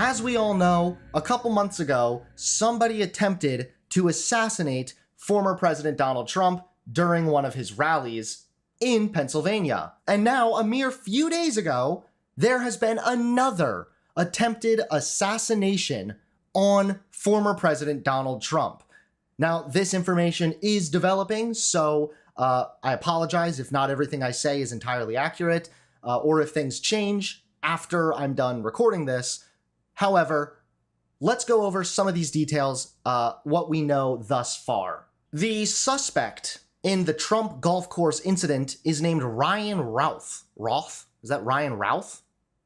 As we all know, a couple months ago, somebody attempted to assassinate former President Donald Trump during one of his rallies in Pennsylvania. And now, a mere few days ago, there has been another attempted assassination on former President Donald Trump. Now, this information is developing, so I apologize if not everything I say is entirely accurate, or if things change after I'm done recording this. However, let's go over some of these details, what we know thus far. The suspect in the Trump golf course incident is named Ryan Routh. Roth? Is that Ryan Routh?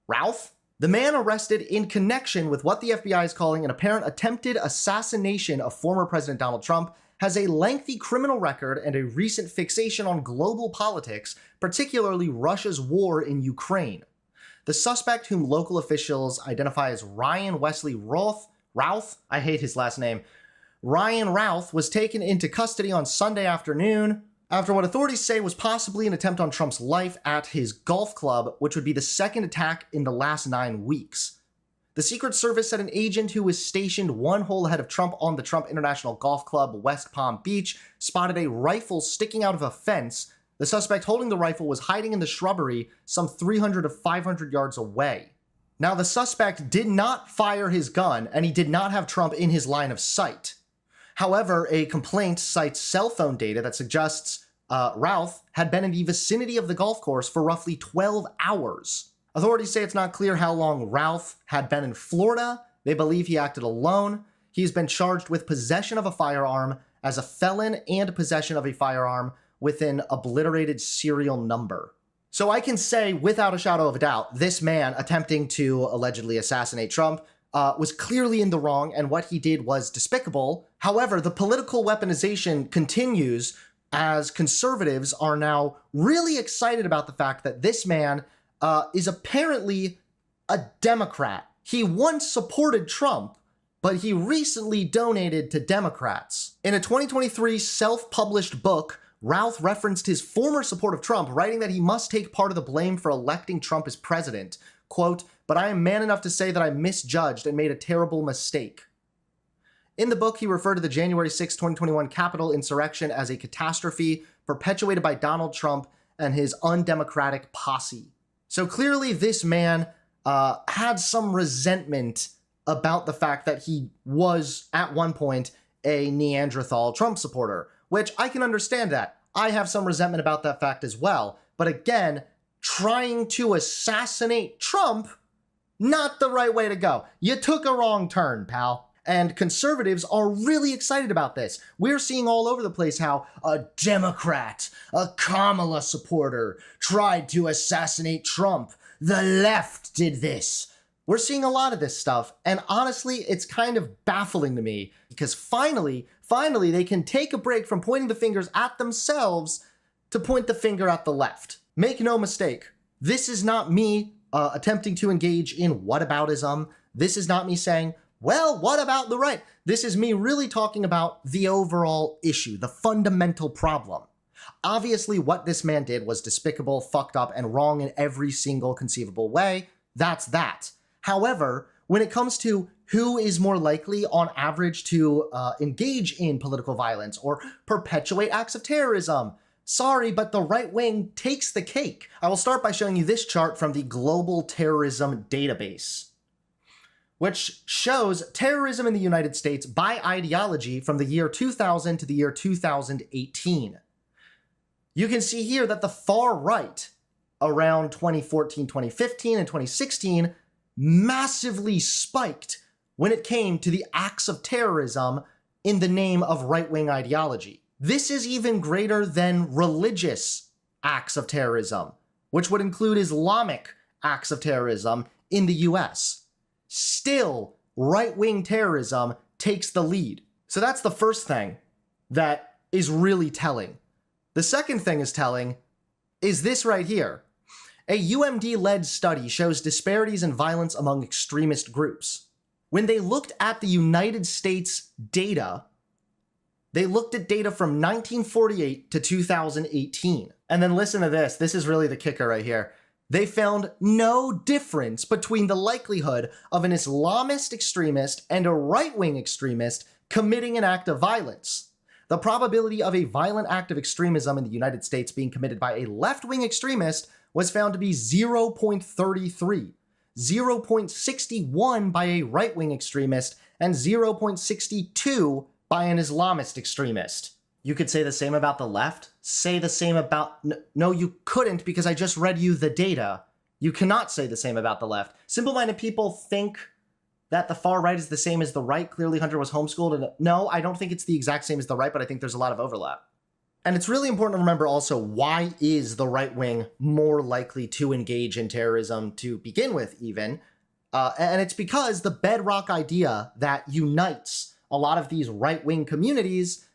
Routh? The man arrested in connection with what the FBI is calling an apparent attempted assassination of former President Donald Trump has a lengthy criminal record and a recent fixation on global politics, particularly Russia's war in Ukraine. The suspect, whom local officials identify as Ryan Wesley Routh, I hate his last name, Ryan Routh, was taken into custody on Sunday afternoon after what authorities say was possibly an attempt on Trump's life at his golf club, which would be the second attack in the last 9 weeks. The Secret Service said an agent who was stationed one hole ahead of Trump on the Trump International Golf Club, West Palm Beach, spotted a rifle sticking out of a fence. The suspect holding the rifle was hiding in the shrubbery some 300 to 500 yards away. Now, the suspect did not fire his gun, and he did not have Trump in his line of sight. However, a complaint cites cell phone data that suggests Routh had been in the vicinity of the golf course for roughly 12 hours. Authorities say it's not clear how long Routh had been in Florida. They believe he acted alone. He's been charged with possession of a firearm as a felon and possession of a firearm with an obliterated serial number. So I can say without a shadow of a doubt, this man attempting to allegedly assassinate Trump was clearly in the wrong, and what he did was despicable. However, the political weaponization continues as conservatives are now really excited about the fact that this man is apparently a Democrat. He once supported Trump, but he recently donated to Democrats. In a 2023 self-published book, Routh referenced his former support of Trump, writing that he must take part of the blame for electing Trump as president. Quote, "But I am man enough to say that I misjudged and made a terrible mistake." In the book, he referred to the January 6, 2021 Capitol insurrection as a catastrophe perpetuated by Donald Trump and his undemocratic posse. So clearly this man had some resentment about the fact that he was, at one point, a Neanderthal Trump supporter, which I can understand that. I have some resentment about that fact as well. But again, trying to assassinate Trump, not the right way to go. You took a wrong turn, pal. And conservatives are really excited about this. We're seeing all over the place how a Democrat, a Kamala supporter, tried to assassinate Trump. The left did this. We're seeing a lot of this stuff, and honestly, it's kind of baffling to me, because finally, they can take a break from pointing the fingers at themselves to point the finger at the left. Make no mistake, this is not me attempting to engage in whataboutism. This is not me saying, well, what about the right? This is me really talking about the overall issue, the fundamental problem. Obviously, what this man did was despicable, fucked up, and wrong in every single conceivable way. That's that. However, when it comes to who is more likely on average to engage in political violence or perpetuate acts of terrorism, sorry, but the right wing takes the cake. I will start by showing you this chart from the Global Terrorism Database, which shows terrorism in the United States by ideology from the year 2000 to the year 2018. You can see here that the far right, around 2014, 2015, and 2016, massively spiked when it came to the acts of terrorism in the name of right-wing ideology. This is even greater than religious acts of terrorism, which would include Islamic acts of terrorism in the US. Still, right-wing terrorism takes the lead. So that's the first thing that is really telling. The second thing is telling is this right here. A UMD-led study shows disparities in violence among extremist groups. When they looked at the United States data, they looked at data from 1948 to 2018. And then listen to this. This is really the kicker right here. They found no difference between the likelihood of an Islamist extremist and a right-wing extremist committing an act of violence. The probability of a violent act of extremism in the United States being committed by a left-wing extremist was found to be 0.33, 0.61 by a right-wing extremist, and 0.62 by an Islamist extremist. You could say the same about the left? Say the same about... No, you couldn't, because I just read you the data. You cannot say the same about the left. Simple-minded people think that the far right is the same as the right. Clearly, Hunter was homeschooled, and no, I don't think it's the exact same as the right, but I think there's a lot of overlap. And it's really important to remember also, why is the right wing more likely to engage in terrorism to begin with, even? And it's because the bedrock idea that unites a lot of these right-wing communities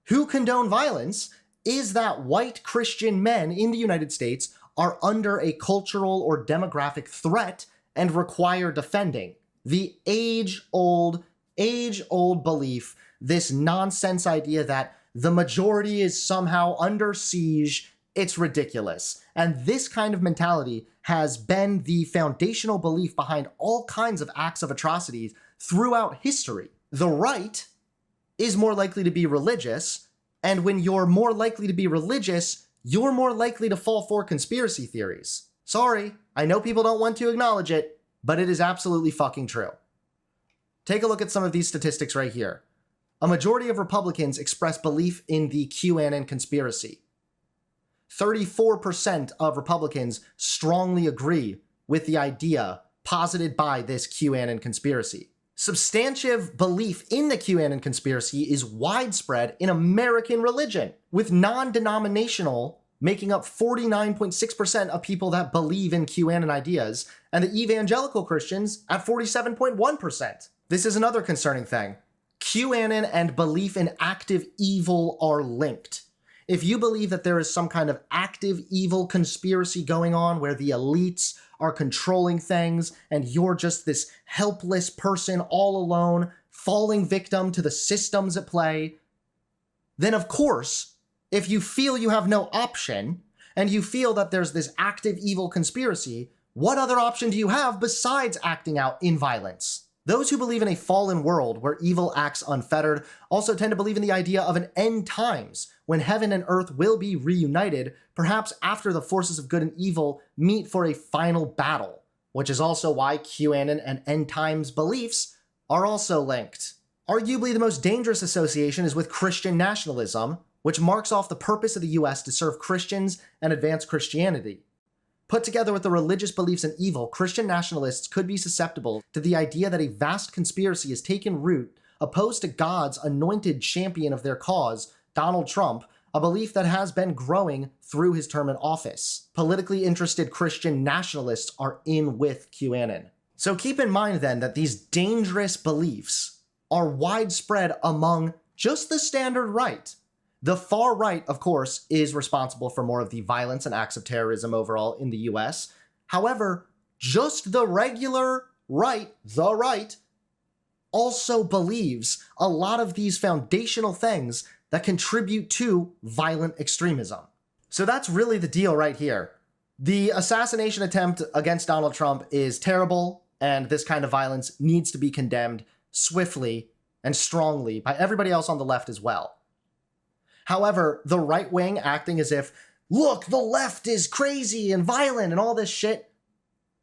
who condone violence is that white Christian men in the United States are under a cultural or demographic threat and require defending. The age-old belief, this nonsense idea that the majority is somehow under siege, it's ridiculous. And this kind of mentality has been the foundational belief behind all kinds of acts of atrocities throughout history. The right is more likely to be religious, and when you're more likely to be religious, you're more likely to fall for conspiracy theories. Sorry, I know people don't want to acknowledge it, but it is absolutely fucking true. Take a look at some of these statistics right here. A majority of Republicans express belief in the QAnon conspiracy. 34% of Republicans strongly agree with the idea posited by this QAnon conspiracy. Substantive belief in the QAnon conspiracy is widespread in American religion, with non-denominational making up 49.6% of people that believe in QAnon ideas, and the evangelical Christians at 47.1%. This is another concerning thing. QAnon and belief in active evil are linked. If you believe that there is some kind of active evil conspiracy going on where the elites are controlling things and you're just this helpless person all alone, falling victim to the systems at play, then of course, if you feel you have no option and you feel that there's this active evil conspiracy, what other option do you have besides acting out in violence? Those who believe in a fallen world where evil acts unfettered also tend to believe in the idea of an end times, when heaven and earth will be reunited, perhaps after the forces of good and evil meet for a final battle, which is also why QAnon and end times beliefs are also linked. Arguably the most dangerous association is with Christian nationalism, which marks off the purpose of the US to serve Christians and advance Christianity. Put together with the religious beliefs in evil, Christian nationalists could be susceptible to the idea that a vast conspiracy has taken root opposed to God's anointed champion of their cause, Donald Trump, a belief that has been growing through his term in office. Politically interested Christian nationalists are in with QAnon. So keep in mind then that these dangerous beliefs are widespread among just the standard right. The far right, of course, is responsible for more of the violence and acts of terrorism overall in the US. However, just the regular right, the right, also believes a lot of these foundational things that contribute to violent extremism. So that's really the deal right here. The assassination attempt against Donald Trump is terrible, and this kind of violence needs to be condemned swiftly and strongly by everybody else on the left as well. However, the right wing acting as if, look, the left is crazy and violent and all this shit,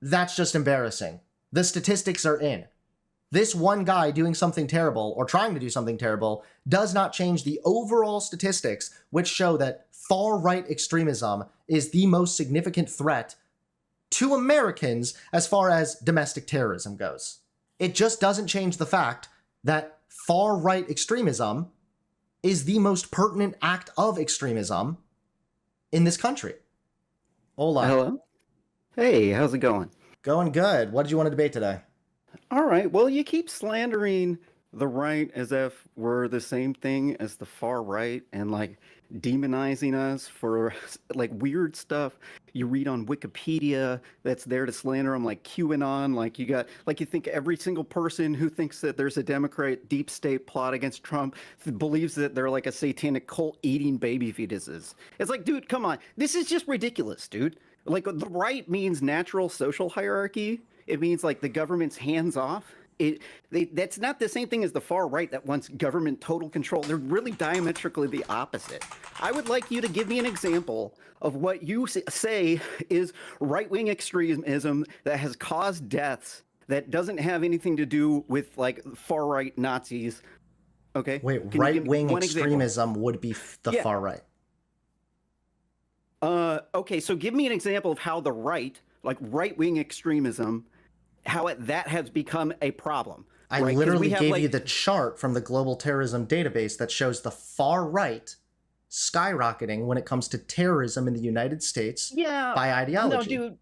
that's just embarrassing. The statistics are in. This one guy doing something terrible or trying to do something terrible does not change the overall statistics, which show that far-right extremism is the most significant threat to Americans as far as domestic terrorism goes. It just doesn't change the fact that far-right extremism is the most pertinent act of extremism in this country. Hola. Hello. Hey, how's it going? Going good. What did you want to debate today? All right. Well, you keep slandering the right as if we're the same thing as the far right and like demonizing us for like weird stuff you read on Wikipedia that's there to slander them, like QAnon. Like you think every single person who thinks that there's a Democrat deep state plot against Trump believes that they're like a satanic cult eating baby fetuses. It's like, dude, come on. This is just ridiculous, dude. Like the right means natural social hierarchy. It means like the government's hands off. That's not the same thing as the far right that wants government total control. They're really diametrically the opposite. I would like you to give me an example of what you say is right-wing extremism that has caused deaths that doesn't have anything to do with like far right Nazis. Okay. Wait, right-wing extremism would be the far right. Okay, so give me an example of how the right, like right-wing extremism, how that has become a problem. I literally gave you the chart from the Global Terrorism Database that shows the far right skyrocketing when it comes to terrorism in the United States by ideology. No,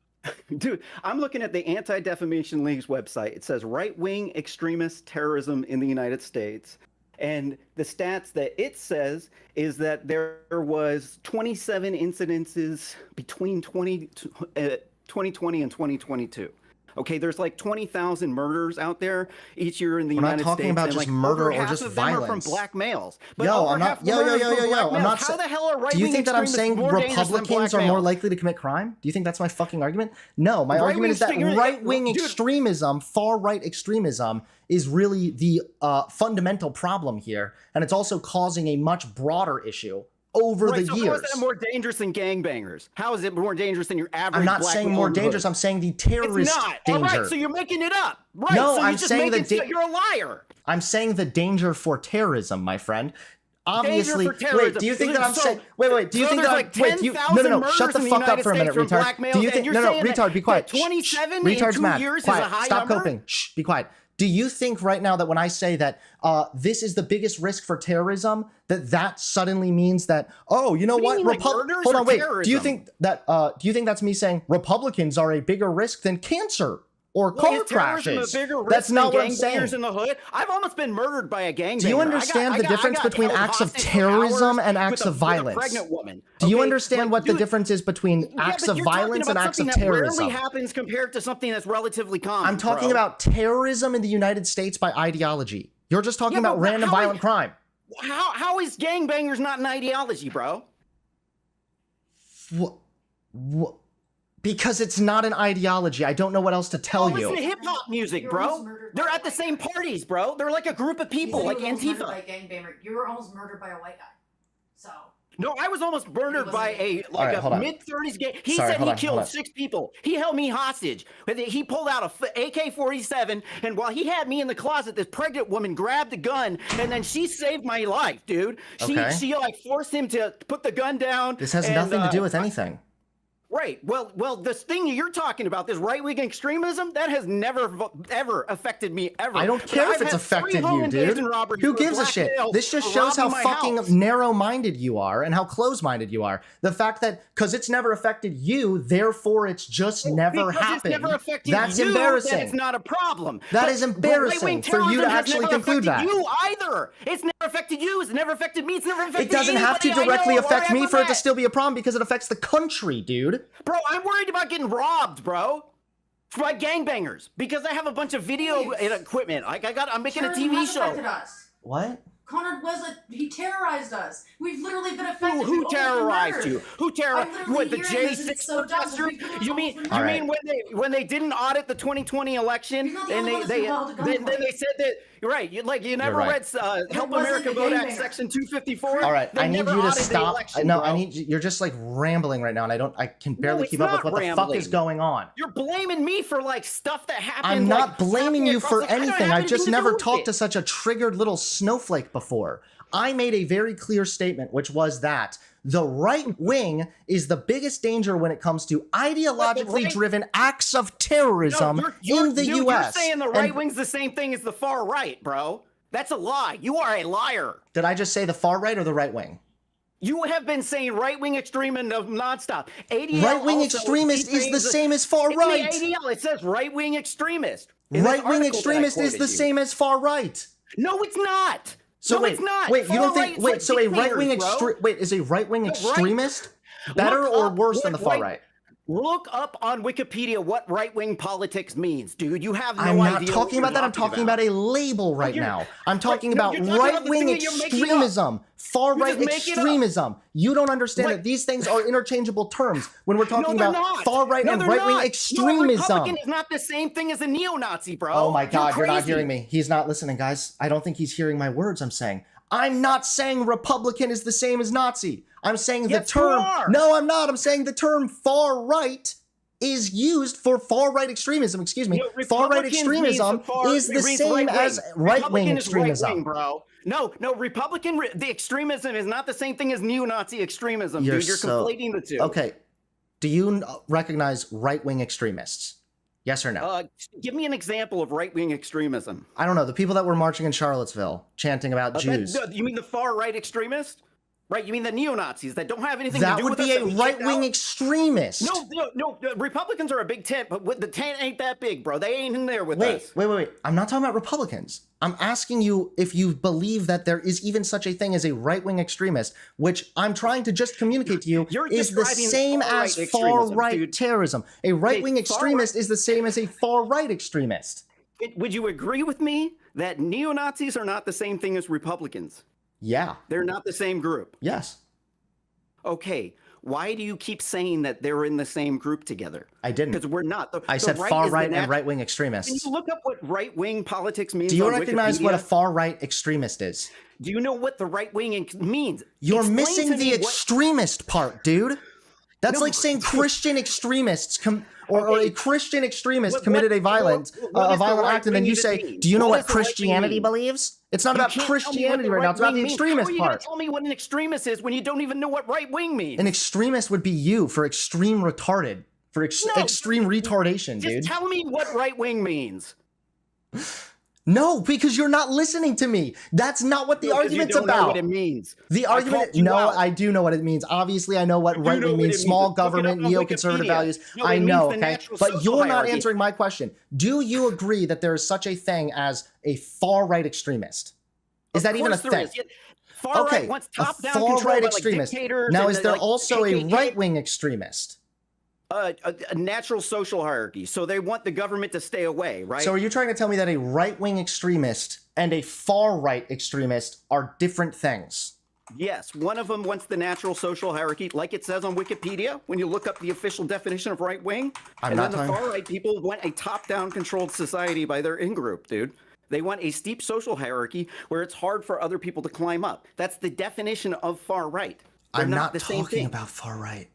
dude, I'm looking at the Anti-Defamation League's website. It says right-wing extremist terrorism in the United States. And the stats that it says is that there was 27 incidences between 2020 and 2022. Okay, there's like 20,000 murders out there each year in the United States. We're not talking about just murder or just violence. Them are from black males. But I'm not. I'm not. How the hell are right-wing Do you think that I'm saying Republicans are more likely to commit crime? Do you think that's my fucking argument? No, my argument is that right-wing extremism, far-right extremism, is really the fundamental problem here, and it's also causing a much broader issue over the years. How is that more dangerous than gangbangers? How is it more dangerous than your average? I'm not saying more dangerous. I'm saying the terrorist danger. All right, so you're making it up. Right. No, so I'm saying you're a liar. I'm saying the danger for terrorism, my friend. Obviously, wait. Do you think that I'm saying? Wait. Do you think that like no? Shut the fuck up for a minute, retard. Do you think? No, retard. Be quiet. 27 retard's in 2 years quiet. Is a high Stop number? coping. Shh. Be quiet. Do you think right now that when I say that this is the biggest risk for terrorism, that suddenly means that, oh, you know what? Hold on, wait. Do you think that's me saying Republicans are a bigger risk than cancer or car crashes? That's not what I'm saying. In the hood? I've almost been murdered by a gangbanger. Do you understand the difference between acts of terrorism and acts of violence? Pregnant woman. Do you understand what the difference is between acts of violence and acts of terrorism? That rarely happens compared to something that's relatively common. I'm talking about terrorism in the United States by ideology. You're just talking about random violent crime. How is gangbangers not an ideology, bro? What? Because it's not an ideology. I don't know what else to tell you. Listen to hip-hop music, bro. They're at the same parties, bro. They're like a group of people, like Antifa. You were almost murdered by a white guy. So... No, I was almost murdered by a mid-30s gay. He said he killed 6 people. He held me hostage. He pulled out a AK-47, and while he had me in the closet, this pregnant woman grabbed the gun, and then she saved my life, dude. She like forced him to put the gun down. This has nothing to do with anything. Right. Well, this thing you're talking about, this right-wing extremism, that has never, ever affected me, ever. I don't care if it's affected you, dude. Who gives a shit? This just shows how fucking narrow-minded you are and how close-minded you are. The fact that, because it's never affected you, therefore it's just never happened. It's never affected That's you, embarrassing. Then it's not a problem. That is embarrassing for you to actually conclude that. You either. It's never affected you. It's never affected me. It's never affected It doesn't have to directly affect me for it to still be a problem because it affects the country, dude. Bro, I'm worried about getting robbed, bro. By gangbangers. Because I have a bunch of video equipment. I'm making a TV show. What? Conrad he terrorized us. We've literally been affected. Who terrorized you? Who terrorized? What, the J6 protesters? You mean when they didn't audit the 2020 election and then they said that right? You never read Help America Vote Act Section 254. All right, I need you to stop. No, I need you. You're just like rambling right now, and I can barely keep up with what the fuck is going on. You're blaming me for like stuff that happened. I'm not blaming you for anything. I've just never talked to such a triggered little snowflake before. I made a very clear statement, which was that the right wing is the biggest danger when it comes to ideologically driven acts of terrorism in the U.S. You're saying the right wing's the same thing as the far right, bro. That's a lie. You are a liar. Did I just say the far right or the right wing? You have been saying right-wing extremist nonstop. ADL right-wing extremist is the same as far right. In the ADL, it says right-wing extremist. Right-wing extremist is the same as far right. No, it's not. So no, wait, it's not. Wait, you don't think? Wait, so a right-wing is a right-wing extremist better or worse than the far right? Look up on Wikipedia what right-wing politics means, dude. You have no I'm not idea talking what about that. I'm talking about a label right you're- now. I'm talking no, about you're talking about the right-wing thing that you're making up. extremism, far-right You're just making up. extremism. You don't understand Right. that these things are interchangeable terms when we're talking they're about not. far-right No, and they're right-wing not. No, a extremism. Republican is not the same thing as a neo-Nazi, bro. Oh my God, you're not crazy. hearing me. He's not listening, guys. I don't think he's hearing my words I'm saying. I'm not saying Republican is the same as Nazi. I'm saying Yes, the term. you are. No, I'm not. I'm saying the term far-right is used for far-right extremism. Excuse me. No, Far-right Republicans extremism means far- is the means same right-wing. as right-wing Republican is extremism. right-wing, bro. No, the extremism is not the same thing as neo-Nazi extremism, You're dude. You're so- conflating the two. Okay. Do you recognize right-wing extremists? Yes or no? Give me an example of right-wing extremism. I don't know. The people that were marching in Charlottesville chanting about Jews. You mean the far-right extremist? Right, you mean the neo-Nazis that don't have anything to That do would with be us a that we kicked right-wing out? extremist. No, Republicans are a big tent, but the tent ain't that big, bro. They ain't in there with us. Wait. I'm not talking about Republicans. I'm asking you if you believe that there is even such a thing as a right-wing extremist, which I'm trying to just communicate to you You're is the describing same far-right as extremism, far-right dude. terrorism. A right-wing extremist is the same as a far-right extremist. Would you agree with me that neo-Nazis are not the same thing as Republicans? Yeah. They're not the same group. Yes. Okay, why do you keep saying that they're in the same group together? I didn't. Because we're not. I said right far-right is and right-wing Can extremists. you look up what right-wing politics means? Do you on recognize Wikipedia? what a far-right extremist is? Do you know what the right-wing means? You're Explain missing to the me what- extremist part, dude. That's No, like saying Christian extremists or Okay. a Christian extremist What- committed a what- violent what does the act, and then right-wing you even say, mean? "Do you know What what does the right-wing Christianity mean? believes?" It's not You about can't tell me what Christianity the right now. It's about the right-wing means. extremist How are you gonna part. tell me what an extremist is when you don't even know what right-wing means? An extremist would be you for extreme retarded, for No. extreme retardation, Just dude. tell me what right-wing means. No, because you're not listening to me. That's not what the No, 'cause argument's you don't know about. what it means. The I argument, called you no, out. I do know what it means. Obviously, I know what You right know wing what it means, means. small Look it up government, on neoconservative Wikipedia. values. No, I it means know, the okay? natural But social you're not hierarchy. answering my question. Do you agree that there is such a thing as a far right extremist? Is that even a Of course thing? there is. Far Okay, right wants a top-down far control right by, extremist. dictators Now, and, is there like, also a KKK. right wing extremist? A natural social hierarchy. So they want the government to stay away, right? So are you trying to tell me that a right wing extremist and a far right extremist are different things? Yes, one of them wants the natural social hierarchy, like it says on Wikipedia, when you look up the official definition of right wing. I'm And not then the talking- far right people want a top-down controlled society by their in-group, dude. They want a steep social hierarchy where it's hard for other people to climb up. That's the definition of far right. They're I'm not the same talking thing. about far right.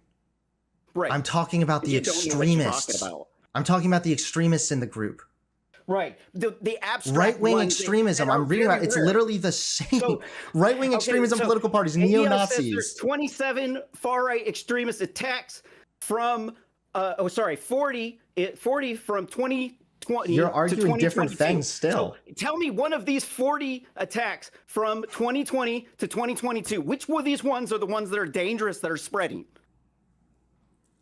Right. I'm talking about the You don't know what you're talking extremists. about. I'm talking about the extremists in the group. Right. The abstract Right-wing ones that- extremism. that are I'm reading about very it's rare. literally the same. So- Right-wing Okay, extremism, so political parties, AEO says neo-Nazis. There's 27 far-right extremist attacks from 40 from 2020 You're to arguing different 2022. things still. So tell me one of these 40 attacks from 2020 to 2022. Which one of these ones are the ones that are dangerous that are spreading?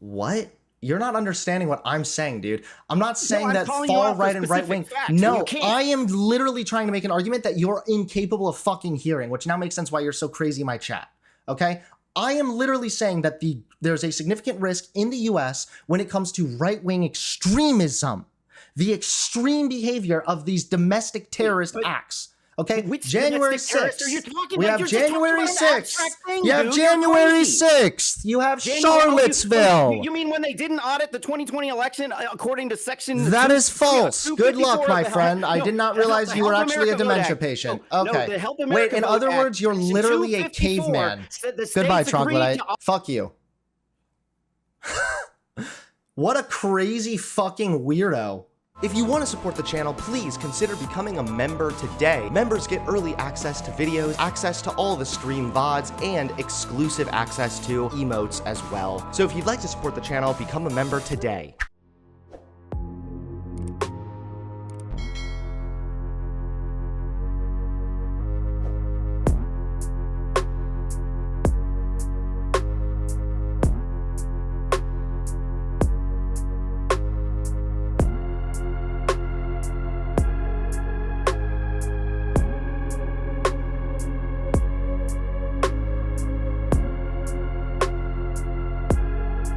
What? You're not understanding what I'm saying, dude. I'm not saying I'm that calling you far out for right and right wing. specific facts, and No, you can't. I am literally trying to make an argument that you're incapable of fucking hearing, which now makes sense why you're so crazy in my chat. Okay? I am literally saying that there's a significant risk in the US when it comes to right-wing extremism. The extreme behavior of these domestic terrorist acts. Okay, Which January domestic terrorist 6th. are you talking We about? have You're just talking January about an 6th. abstract thing, You have dude. You're January crazy. 6th. You have January- Charlottesville. You mean when they didn't audit the 2020 election according to section? That two- is false. 254 Good luck, of my the friend. I no, did not the realize Help you were actually a America Vote dementia Act. patient. No, Okay. the Help Wait, America in Vote other Act, words, you're section literally a 254 caveman. said the Goodbye, states agreed troglodyte. to- Fuck you. What a crazy fucking weirdo. If you want to support the channel, please consider becoming a member today. Members get early access to videos, access to all the stream VODs, and exclusive access to emotes as well. So if you'd like to support the channel, become a member today.